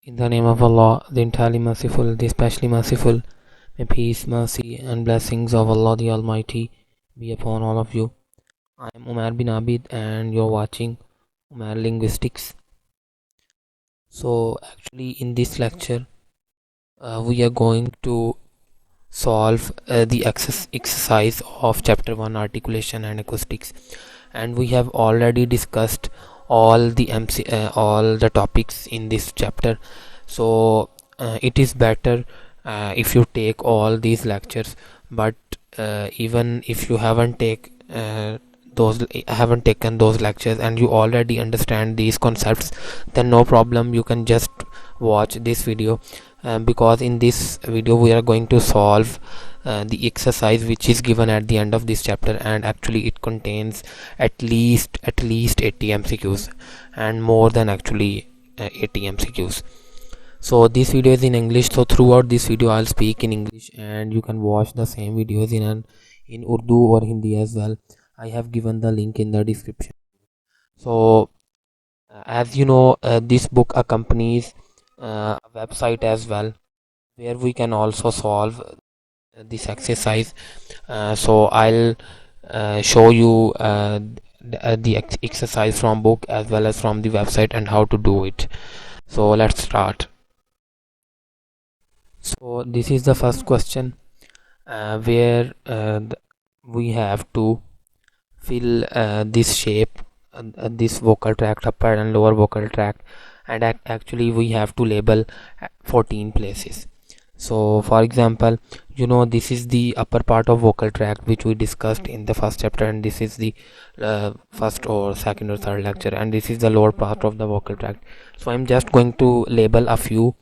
In the name of Allah, the entirely merciful, the especially merciful, may peace, mercy, and blessings of Allah the Almighty be upon all of you. I am Umar bin Abid, and you're watching Umar Linguistics. So, actually, in this lecture, we are going to solve the exercise of Chapter 1 Articulation and Acoustics, and we have already discussed all the topics in this chapter. So it is better if you take all these lectures, but even if you haven't taken those lectures and you already understand these concepts, then no problem, you can just watch this video, because in this video we are going to solve the exercise which is given at the end of this chapter, and actually it contains at least 80 MCQs and more than actually 80 MCQs. So this video is in English, so throughout this video I'll speak in English, and you can watch the same videos in Urdu or Hindi as well. I have given the link in the description. So as you know, this book accompanies a website as well, where we can also solve this exercise. So I'll show you the exercise from book as well as from the website and how to do it. So let's start. So this is the first question, where we have to fill this shape, this vocal tract, upper and lower vocal tract, and actually we have to label 14 places. So for example, you know, this is the upper part of vocal tract which we discussed in the first chapter, and this is the first or second or third lecture, and this is the lower part of the vocal tract. So I'm just going to label a few.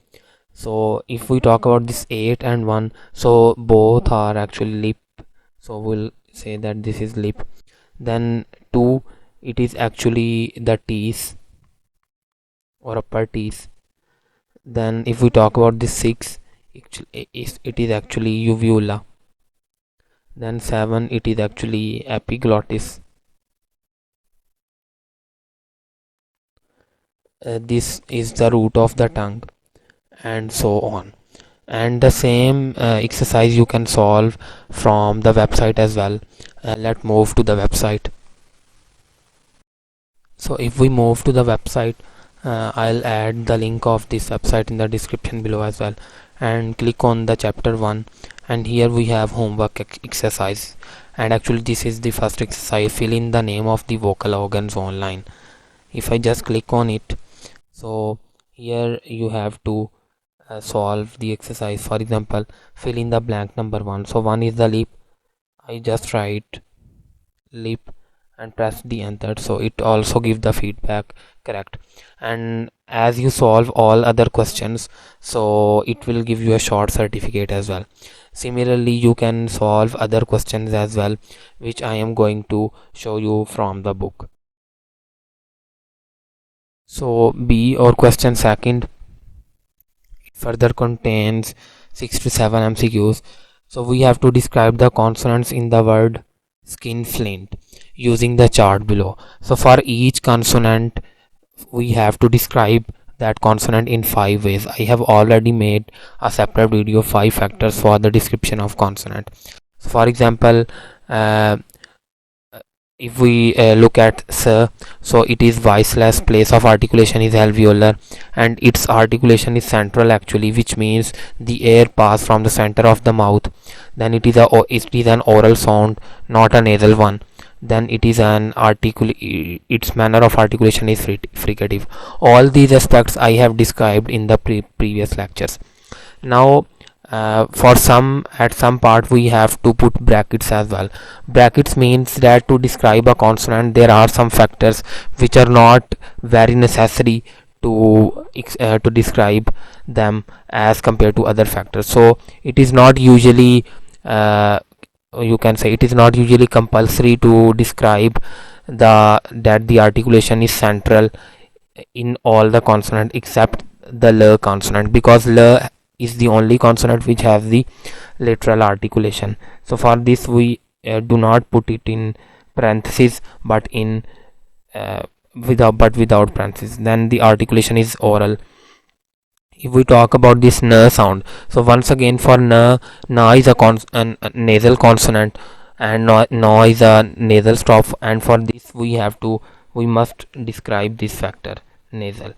So if we talk about this 8 and 1, so both are actually lip, so we'll say that this is lip. Then 2, it is actually the teeth or upper teeth. Then if we talk about this 6, it is actually uvula. Then 7, it is actually epiglottis. This is the root of the tongue, and so on. And the same exercise you can solve from the website as well. Let's move to the website. So if we move to the website, I'll add the link of this website in the description below as well, and click on the chapter 1, and here we have homework exercise, and actually this is the first exercise. Fill in the name of the vocal organs online. If I just click on it, so here you have to solve the exercise. For example, fill in the blank number 1. So 1 is the lip. I just write lip and press the enter, so it also gives the feedback correct. And as you solve all other questions, so it will give you a short certificate as well. Similarly, you can solve other questions as well, which I am going to show you from the book. So B, or question second, further contains 6 to 7 MCQs. So we have to describe the consonants in the word skinflint using the chart below. So for each consonant we have to describe that consonant in 5 ways. I have already made a separate video, 5 factors for the description of consonant. So for example, if we look at S, so it is voiceless, place of articulation is alveolar, and its articulation is central actually, which means the air pass from the center of the mouth. Then it is an oral sound, not a nasal one. Then it is its manner of articulation is fricative. All these aspects I have described in the previous lectures. Now at some part we have to put brackets as well. Brackets means that to describe a consonant there are some factors which are not very necessary to describe them as compared to other factors. So it is not usually you can say it is not usually compulsory to describe that the articulation is central in all the consonant except the l consonant, because l is the only consonant which has the literal articulation. So for this we do not put it in parentheses, but in without parentheses. Then the articulation is oral. if we talk about this n sound, so once again for n is a nasal consonant, and no is a nasal stop, and for this we must describe this factor nasal,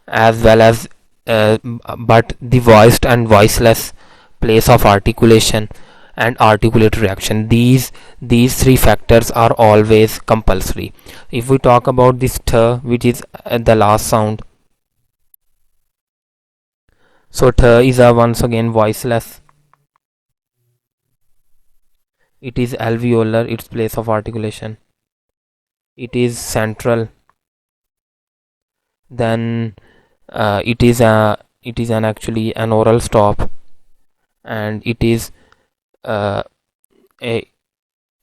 as well as but the voiced and voiceless place of articulation and articulate reaction, these three factors are always compulsory. If we talk about this t, which is the last sound, so t is a once again voiceless, it is alveolar, its place of articulation, it is central, then it is an actually an oral stop, and it is uh, a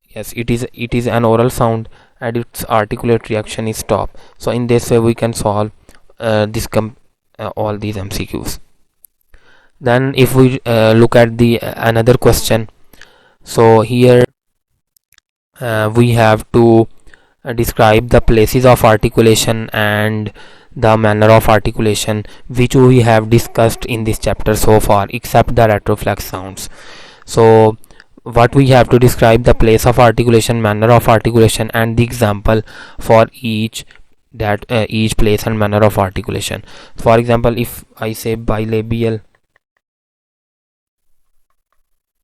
yes, it is an oral sound, and its articulate reaction is stop. So in this way we can solve all these MCQs. Then if we look at the another question, so here we have to describe the places of articulation and the manner of articulation, which we have discussed in this chapter so far, except the retroflex sounds. So what we have to describe the place of articulation, manner of articulation, and the example for each place and manner of articulation. For example, if I say bilabial,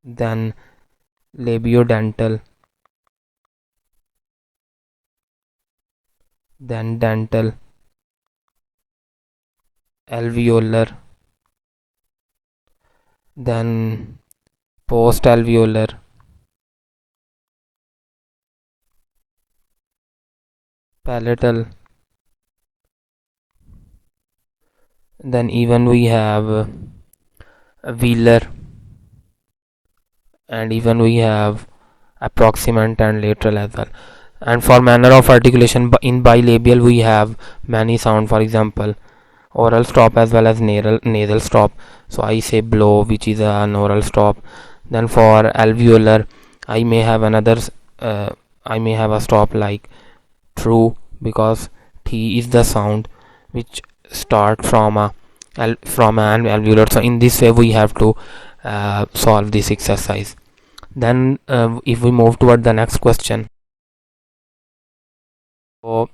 then labiodental, then dental, alveolar, then post alveolar, palatal, then even we have a velar, and even we have approximant and lateral as well. And for manner of articulation, in bilabial we have many sound, for example oral stop as well as nasal stop. So I say blow, which is an oral stop. Then for alveolar, I may have I may have a stop like true, because T is the sound which start from an alveolar. So in this way we have to solve this exercise. Then if we move toward the next question, so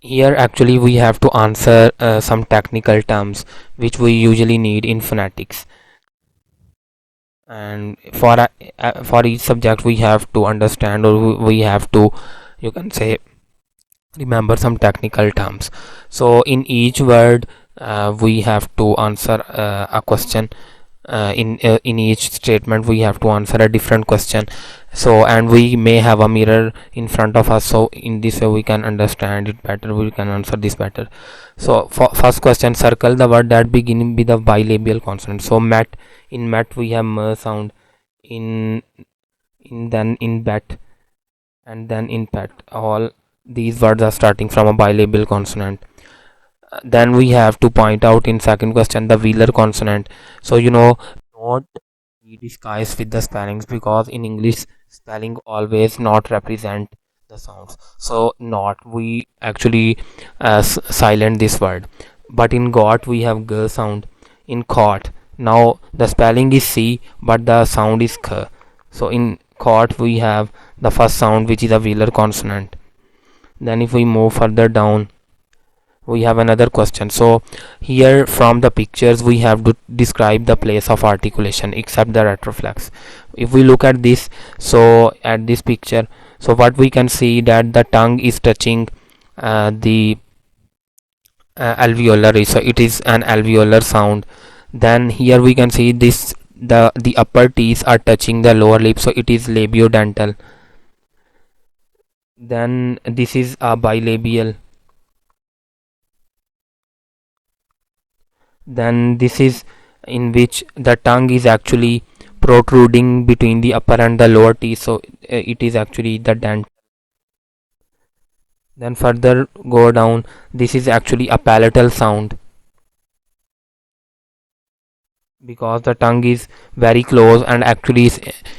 here actually we have to answer some technical terms which we usually need in phonetics, and for each subject we have to understand, or we have to, you can say, remember some technical terms. So in each word we have to answer a question. In each statement we have to answer a different question. So, and we may have a mirror in front of us, so in this way we can understand it better, we can answer this better. So for first question, circle the word that begin with a bilabial consonant. So met, in met we have m sound, in then in bet, and then in pet, all these words are starting from a bilabial consonant. Then we have to point out in second question the velar consonant. So don't be disguised with the spellings, because in English spelling always not represent the sounds. So not, we actually silent this word. But in got we have g sound. In caught, now the spelling is c but the sound is k. So in caught we have the first sound, which is a velar consonant. Then if we move further down, we have another question. So here from the pictures we have to describe the place of articulation except the retroflex. If we look at this, so at this picture, so what we can see that the tongue is touching the alveolar, so it is an alveolar sound. Then here we can see this, the upper teeth are touching the lower lip, so it is labiodental. Then this is a bilabial. Then this is in which the tongue is actually protruding between the upper and the lower teeth, so it is actually the dent. Then further go down, this is actually a palatal sound, because the tongue is very close, and actually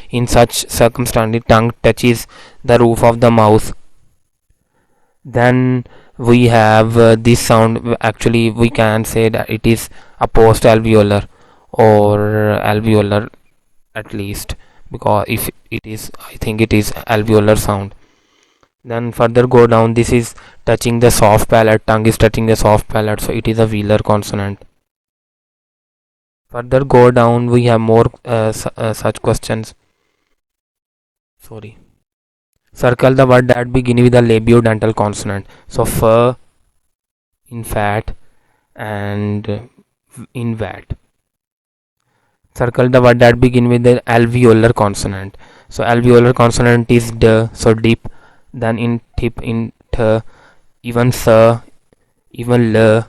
in such circumstance the tongue touches the roof of the mouth. Then we have this sound. Actually we can say that it is a post alveolar or alveolar at least, because if it is, I think it is alveolar sound. Then further go down, this is touching the soft palate, tongue is touching the soft palate, so it is a velar consonant. Further go down, we have more such questions. Sorry. Circle the word that begin with a labiodental consonant. So f in fat and in vat. Circle the word that begin with the alveolar consonant. So alveolar consonant is d, so dip. Then in tip, in th, even s, even l.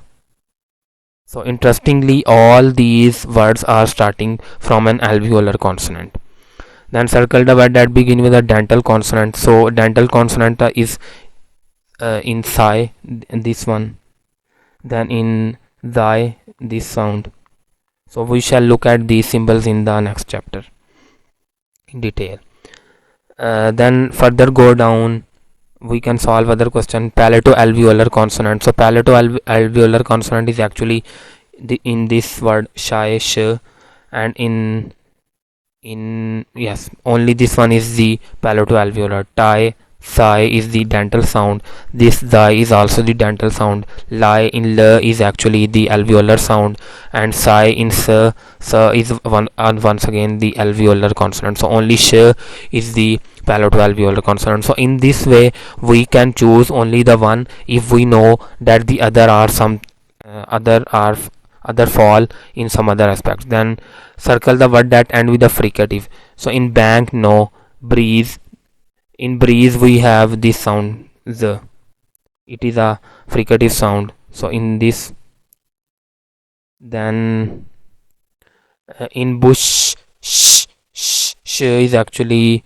So interestingly, all these words are starting from an alveolar consonant. Then circle the word that begin with a dental consonant. So dental consonant is in psi, this one. Then in thy, this sound. So we shall look at these symbols in the next chapter in detail. Then further go down, we can solve other question. Palato-alveolar consonant. So palato-alveolar consonant is actually in this word shy, sh, and in yes, only this one is the palato-alveolar. Tai, psi is the dental sound. This thy is also the dental sound. Lie in l is actually the alveolar sound, and psi in s is once again the alveolar consonant. So only sh is the palato-alveolar consonant. So in this way we can choose only the one if we know that the other are some other fall in some other aspects. Then circle the word that end with a fricative. So in bank, no. Breeze, in breeze we have this sound z, it is a fricative sound. So in this, then in bush, sh is actually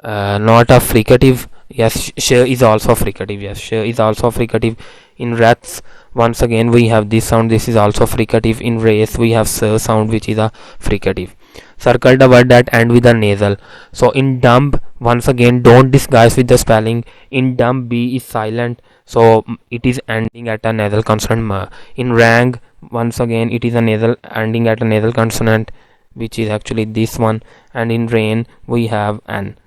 not a fricative. Yes, sh is also fricative. Yes, sh is also fricative. In rats, once again we have this sound, this is also fricative. In race we have s sound, which is a fricative. Circle the word that end with a nasal. So in dumb, once again don't disguise with the spelling. In dumb, b is silent, so it is ending at a nasal consonant m. In rang, once again it is a nasal ending at a nasal consonant, which is actually this one. And in rain we have an,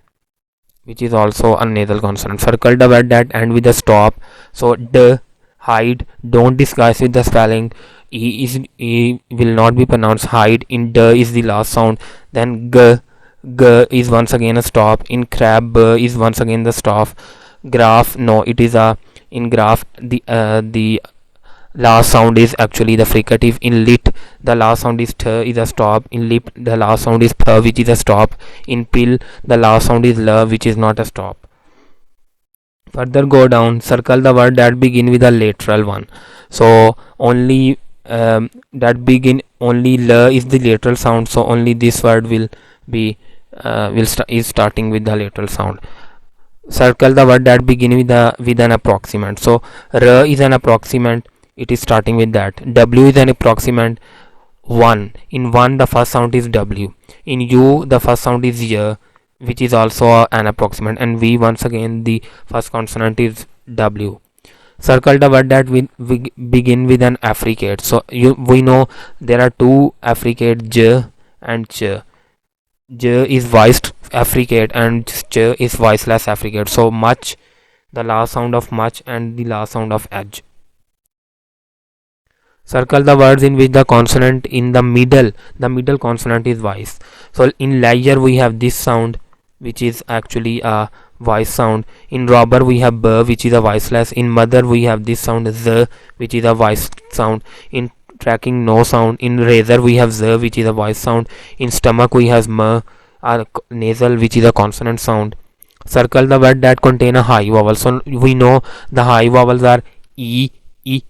which is also a nasal consonant. Circle the word that end with a stop. So d, hide, don't disguise with the spelling. E will not be pronounced hide. In d is the last sound. Then g is once again a stop. In crab, b is once again the stop. Graph, no, it is a, in graph the last sound is actually the fricative. In lit, the last sound is th, is a stop. In lip, the last sound is p, which is a stop. In pill, the last sound is l, which is not a stop. Further go down, circle the word that begin with a lateral one. So only that begin, only l is the lateral sound, so only this word will be is starting with the lateral sound. Circle the word that begin with an approximant. So r is an approximant, it is starting with that. W is an approximant. 1, in 1 the first sound is w. In u the first sound is y, which is also an approximant. And v, once again the first consonant is w. Circle the word that we begin with an affricate. So we know there are two affricate, j and ch. J is voiced affricate and ch is voiceless affricate. So much, the last sound of much, and the last sound of edge. Circle the words in which the consonant in the middle consonant is voice. So in liar we have this sound, which is actually a voice sound. In robber we have b, which is a voiceless. In mother we have this sound z, which is a voice sound. In tracking, no sound. In razor we have z, which is a voice sound. In stomach we have m, a nasal, which is a consonant sound. Circle the word that contain a high vowel. So we know the high vowels are e, e.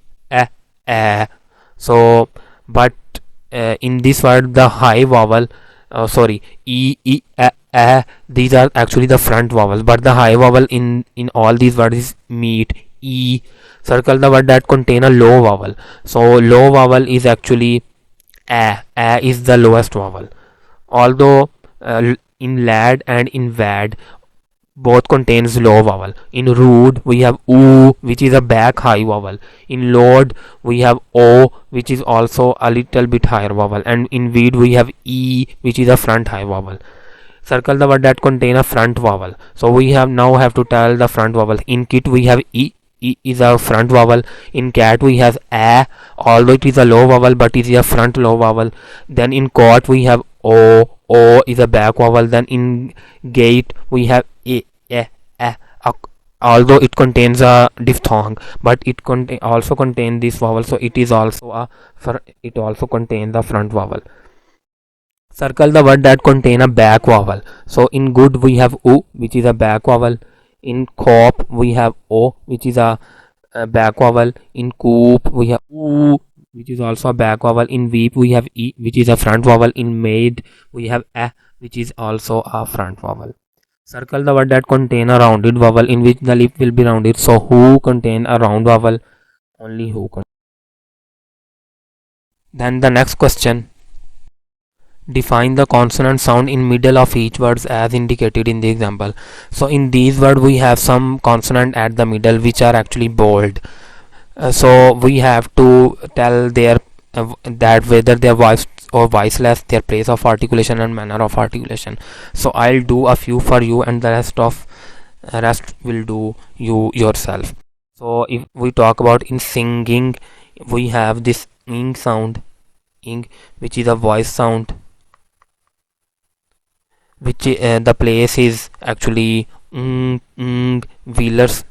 So but in this word the high vowel, e, these are actually the front vowels, but the high vowel in all these words is meet, e. Circle the word that contain a low vowel. So low vowel is actually a is the lowest vowel. Although in lad and in vad both contains low vowel. In rude we have oo, which is a back high vowel. In load we have o, which is also a little bit higher vowel. And in weed we have e, which is a front high vowel. Circle the word that contain a front vowel. So we have to tell the front vowel. In kit we have e. E is a front vowel. In cat we have a, although it is a low vowel, but it is a front low vowel. Then in court we have o. O is a back vowel. Then in gate we have a, although it contains a diphthong, but it also contains this vowel, so it is also it also contains the front vowel. Circle the word that contain a back vowel. So in good we have u, which is a back vowel. In cop we have o, which is a back vowel. In coop we have oo, which is also a back vowel. In weep we have e, which is a front vowel. In maid we have a, which is also a front vowel. Circle the word that contain a rounded vowel in which the lip will be rounded. So who contain a round vowel? Only who. Then the next question. Define the consonant sound in middle of each words as indicated in the example. So in these words we have some consonant at the middle which are actually bold. So we have to tell their that whether they are voiced or voiceless, their place of articulation and manner of articulation. So I'll do a few for you, and the rest will do you yourself. So if we talk about in singing, we have this ing sound, ing, which is a voice sound, which the place is actually wheelers,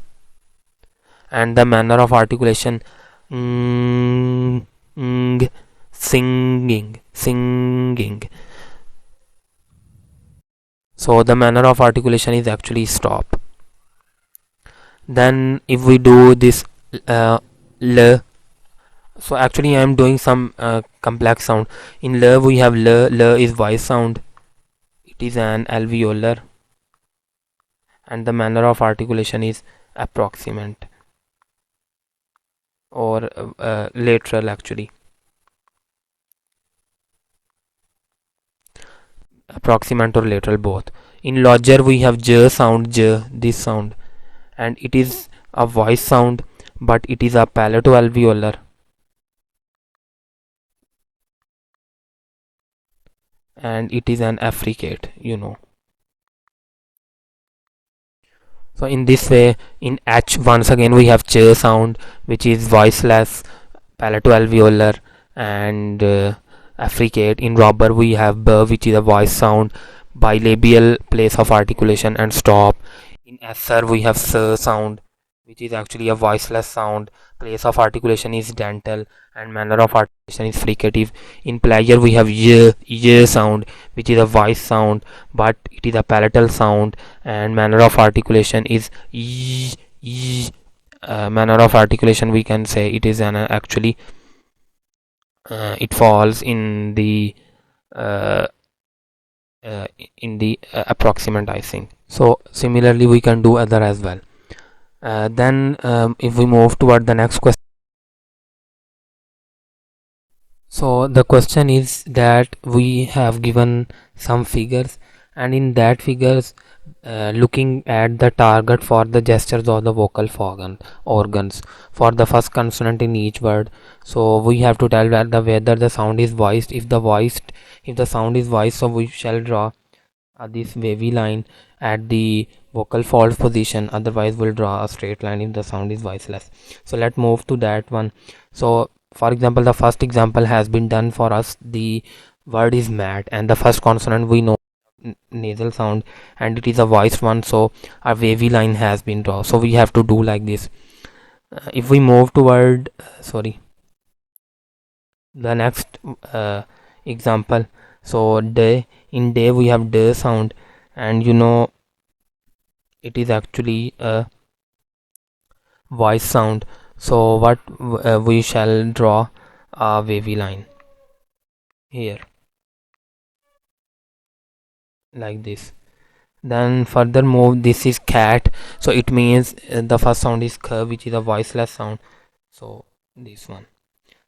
and the manner of articulation singing. So the manner of articulation is actually stop. Then if we do this l, so actually I am doing some complex sound. In l we have l is voice sound, it is an alveolar, and the manner of articulation is approximate or lateral, actually approximate or lateral both. In lodger we have j sound, this sound, and it is a voice sound, but it is a palato-alveolar, and it is an affricate, So in this way, in H once again we have ch sound, which is voiceless, palato-alveolar, and affricate. In robber we have b, which is a voice sound, bilabial, place of articulation, and stop. In sr we have s sound, which is actually a voiceless sound, place of articulation is dental, and manner of articulation is fricative. In pleasure we have y sound, which is a voice sound, but it is a palatal sound, and manner of articulation is y. Manner of articulation, we can say it is an actually it falls in the approximate, I think. So similarly we can do other as well. Then if we move toward the next question. So the question is that we have given some figures, and in that figures looking at the target for the gestures of the vocal organs for the first consonant in each word. So we have to tell that whether the sound is voiced. If the sound is voiced, so we shall draw this wavy line at the vocal fold position, otherwise we'll draw a straight line if the sound is voiceless. So let's move to that one. So for example, the first example has been done for us. The word is mat, and the first consonant we know nasal sound, and it is a voiced one, so a wavy line has been drawn. So we have to do like this. If we move toward the next example, so day, in day we have day sound, and it is actually a voice sound. So what we shall draw a wavy line here like this. Then further move, this is cat, so it means the first sound is k, which is a voiceless sound, so this one.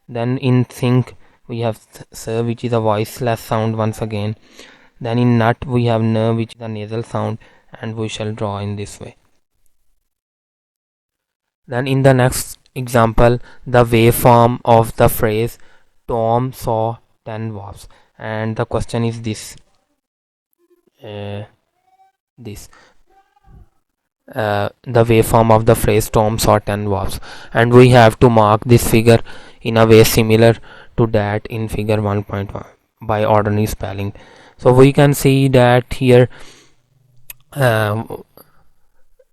Then in think we have s, which is a voiceless sound once again. Then in nut we have n, which is a nasal sound, and we shall draw in this way. Then in the next example, the waveform of the phrase Tom saw 10 wasps, and the question is this the waveform of the phrase Tom saw 10 wasps, and we have to mark this figure in a way similar to that in figure 1.1 by ordinary spelling. So we can see that here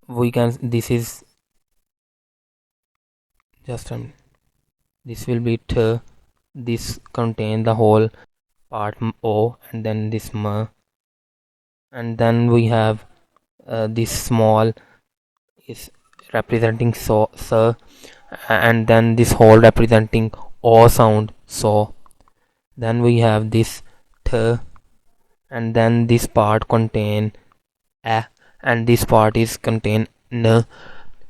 we can this is just this will be t, this contain the whole part o, and then this m, and then we have this small is representing so s, and then this whole representing o sound, so then we have this t, and then this part contain a, and this part is contain n,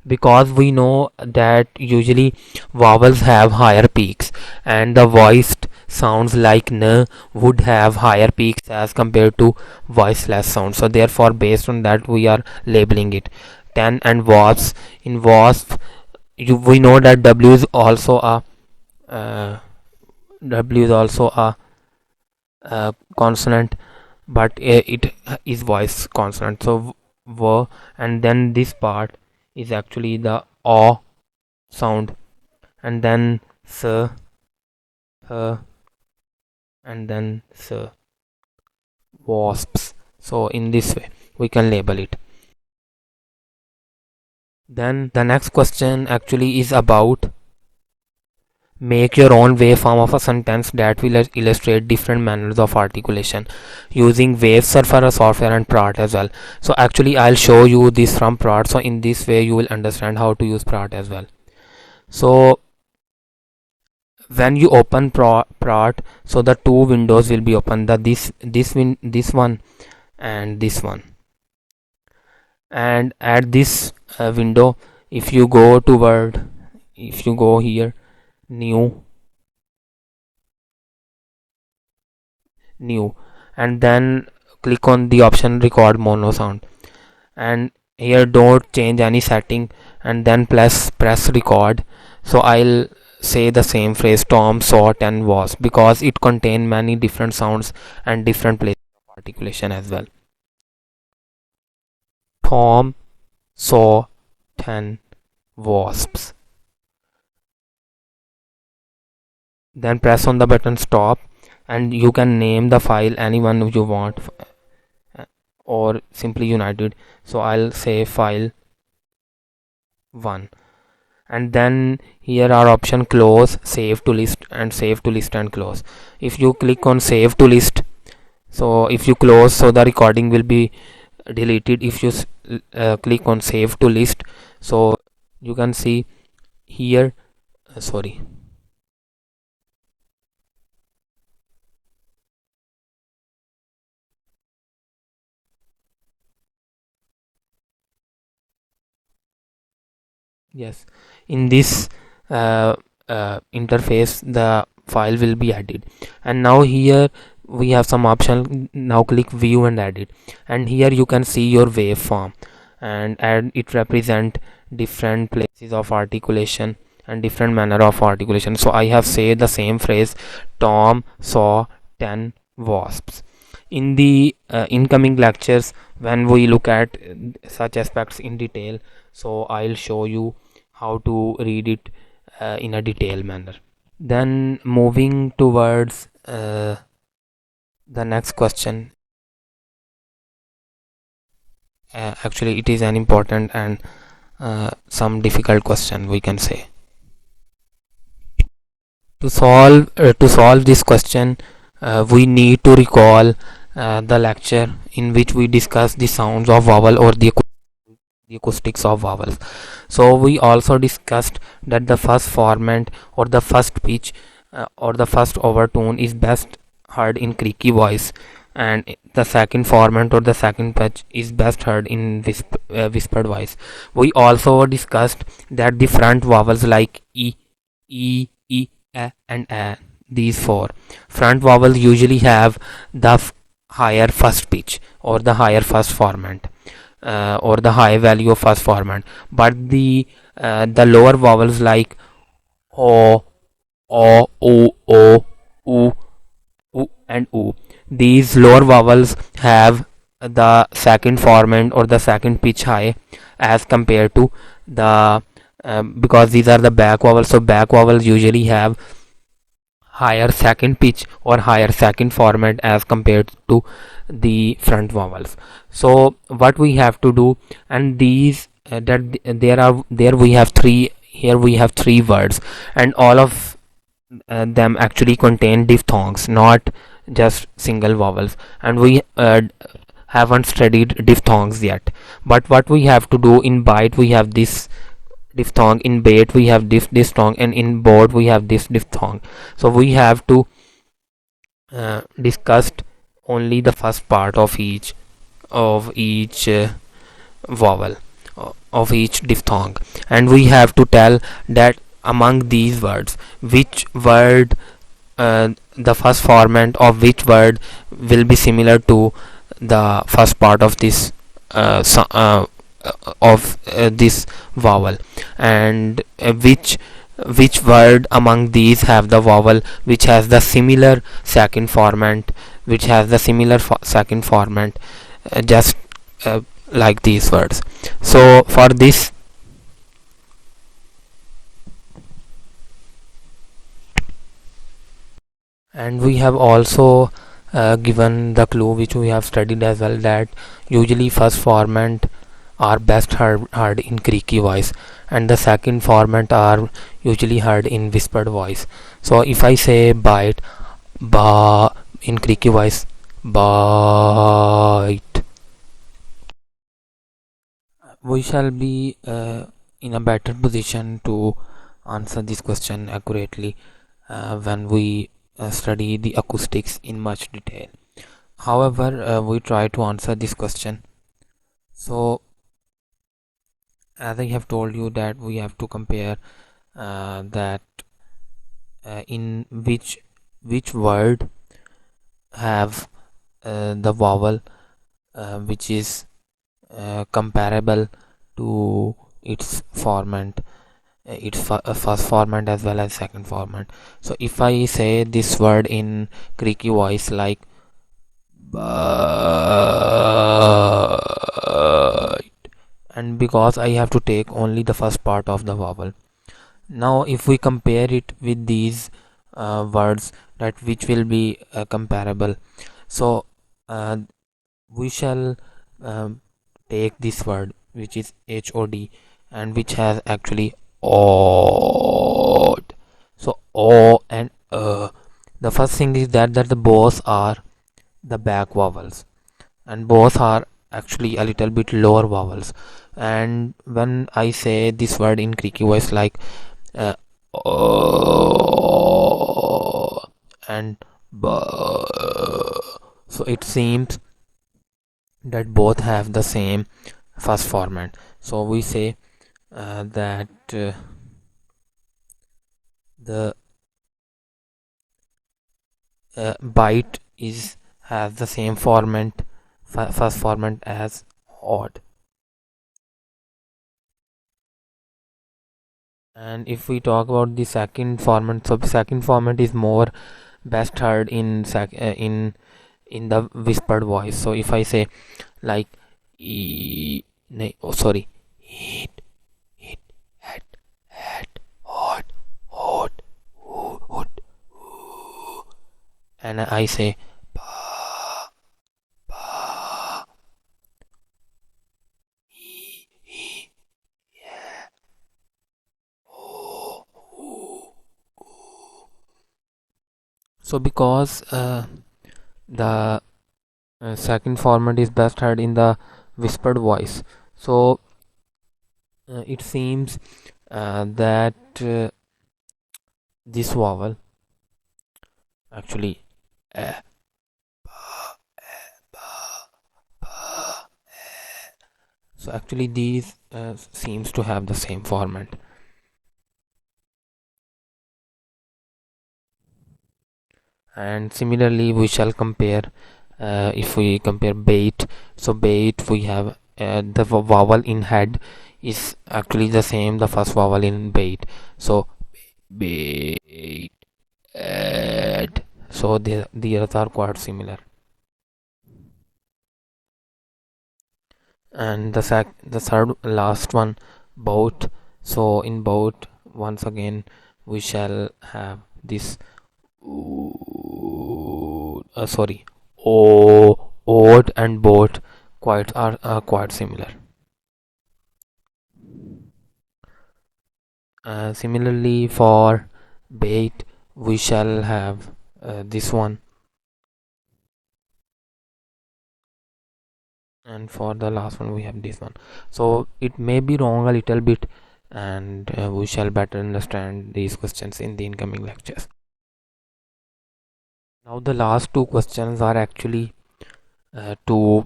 because we know that usually vowels have higher peaks, and the voiced sounds like n would have higher peaks as compared to voiceless sounds. So therefore, based on that, we are labeling it 10. And wasps, in wasp, we know that w is also a consonant, but it is voice consonant. So v, and then this part is actually the o sound, and then s, and then s, wasps. So in this way we can label it. Then the next question actually is about make your own waveform of a sentence that will illustrate different manners of articulation using Wave Surfer software and Praat as well. So actually I'll show you this from Praat, so in this way you will understand how to use Praat as well. So when you open Praat, so the two windows will be open, the this one and this one, and at this window, if you go toward, if you go here, new, and then click on the option record mono sound, and here don't change any setting, and then press record. So I'll say the same phrase Tom saw 10 wasps, because it contains many different sounds and different places of articulation as well. Tom saw 10 wasps. Then press on the button stop, and you can name the file anyone you want, or simply United. So I'll say file 1, and then here are option close, save to list, and save to list and close. If you click on save to list, so if you close, so the recording will be deleted. If you click on save to list, so you can see here sorry, yes, in this interface the file will be added. And now here we have some option. Now click view and edit, and here you can see your waveform, and it represent different places of articulation and different manner of articulation. So I have said the same phrase Tom saw 10 wasps. In the incoming lectures, when we look at such aspects in detail, so I'll show you how to read it in a detailed manner. Then moving towards the next question, actually it is an important and some difficult question, we can say. To solve this question, we need to recall the lecture in which we discussed the sounds of vowel or the acoustics of vowels. So we also discussed that the first formant or the first pitch or the first overtone is best heard in creaky voice, and the second formant or the second pitch is best heard in whispered voice. We also discussed that the front vowels like e, a, and a, these four front vowels usually have the higher first pitch or the higher first formant. or the high value of first format, but the lower vowels like o, u, and u, these lower vowels have the second formant or the second pitch high as compared to the because these are the back vowels, so back vowels usually have higher second pitch or higher second format as compared to the front vowels. So what we have to do, and these that there we have three, here we have three words, and all of them actually contain diphthongs, not just single vowels, and we haven't studied diphthongs yet. But what we have to do, in bite we have this diphthong, in bait we have this diphthong, and in board we have this diphthong. So we have to discuss only the first part of each vowel of each diphthong, and we have to tell that among these words which word the first format of which word will be similar to the first part of this this vowel, and which word among these have the vowel which has the similar second format, just like these words. So for this, and we have also given the clue which we have studied as well, that usually first format are best heard in creaky voice, and the second format are usually heard in whispered voice. So if I say bite, ba, in creaky voice, bite, we shall be in a better position to answer this question accurately when we study the acoustics in much detail. However, we try to answer this question. So as I have told you that we have to compare that in which word have the vowel which is comparable to its format, its first format as well as second format. So if I say this word in creaky voice like and because I have to take only the first part of the vowel. Now if we compare it with these words, that which will be comparable, so we shall take this word which is HOD, and which has actually odd. So O and the first thing is that the both are the back vowels, and both are actually a little bit lower vowels. And when I say this word in creaky voice like and so it seems that both have the same first format. So we say that the bite has the same format, first format as odd. And if we talk about the second format, so the second format is more best heard in the whispered voice. So if I say like hit, hat, hot, hoot, and I say ba, ba, he, yeah, oh, ooh. So because the second format is best heard in the whispered voice, so it seems that this vowel actually so actually these seems to have the same format. And similarly we shall compare if we compare bait, so bait we have the vowel in head is actually the same the first vowel in bait. So bait, ed. So the others are quite similar. And the third last one, boat. So in boat, once again we shall have this sorry, oat and boat are quite similar. Similarly for bait we shall have this one, and for the last one we have this one. So it may be wrong a little bit, and we shall better understand these questions in the incoming lectures. Now the last two questions are actually to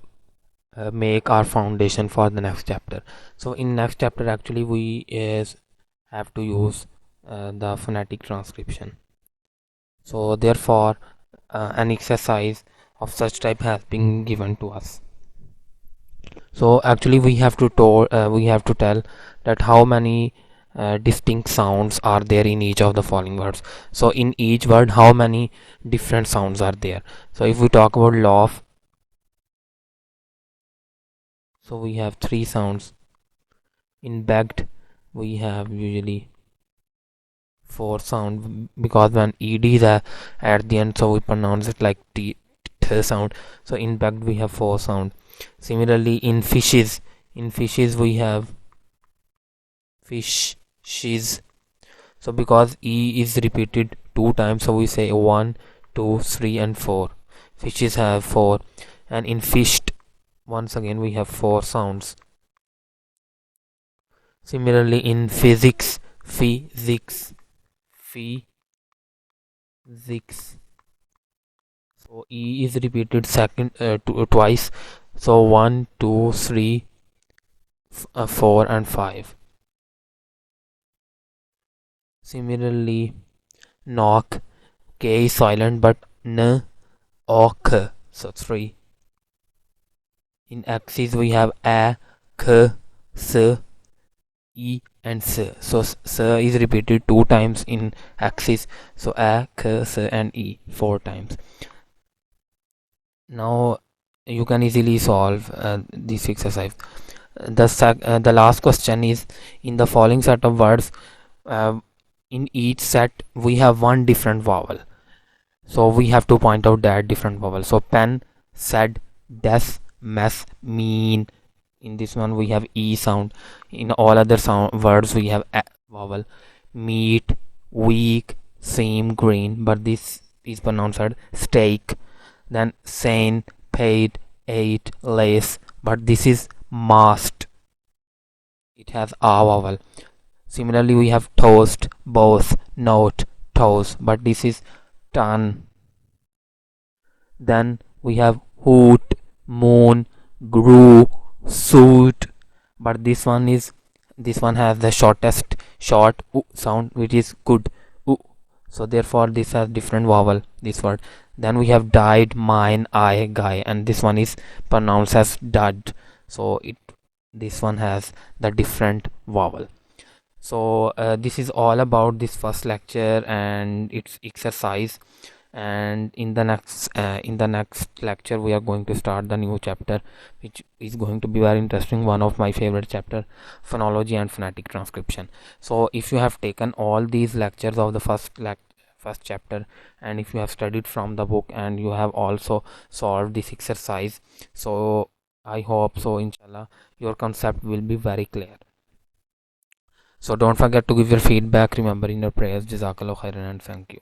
make our foundation for the next chapter. So in next chapter actually we have to use the phonetic transcription. So therefore an exercise of such type has been given to us. So actually we have to tell that how many distinct sounds are there in each of the following words. So in each word how many different sounds are there. So if we talk about laugh, so we have three sounds. In begged we have usually four sound, because when ed is at the end, so we pronounce it like t sound. So in begged we have four sound. Similarly in fishes we have fish, shiz. So because e is repeated two times, so we say 1, 2, 3 and 4. Fishes have 4. And in fished, once again we have 4 sounds. Similarly in physics, physics, so e is repeated twice, so 1, 2, 3, 4 and 5. Similarly knock, k is silent but n, ok, so 3. In axis we have a, k, s, e and s. So s is repeated 2 times in axis, so a, k, s and e 4 times. Now you can easily solve this exercise. The last question is, in the following set of words, in each set we have one different vowel, so we have to point out that different vowel. So pen, said, des, mess, mean. In this one we have e sound. In all other sound words we have a vowel. Meat, weak, same, green, but this is pronounced steak. Then sane, paid, ate, lace, but this is mast, it has a vowel. Similarly we have toast, both, note, toes, but this is ton. Then we have hoot, moon, grew, suit, but this one has the short sound, which is good. So therefore this has different vowel, this word. Then we have died, mine, I, guy, and this one is pronounced as dud, so this one has the different vowel. So this is all about this first lecture and its exercise. And in the next lecture we are going to start the new chapter, which is going to be very interesting, one of my favorite chapter, phonology and phonetic transcription. So if you have taken all these lectures of the first chapter, and if you have studied from the book and you have also solved this exercise, so I hope so inshallah your concept will be very clear. So don't forget to give your feedback, remember in your prayers. Jazakallah khairan and thank you.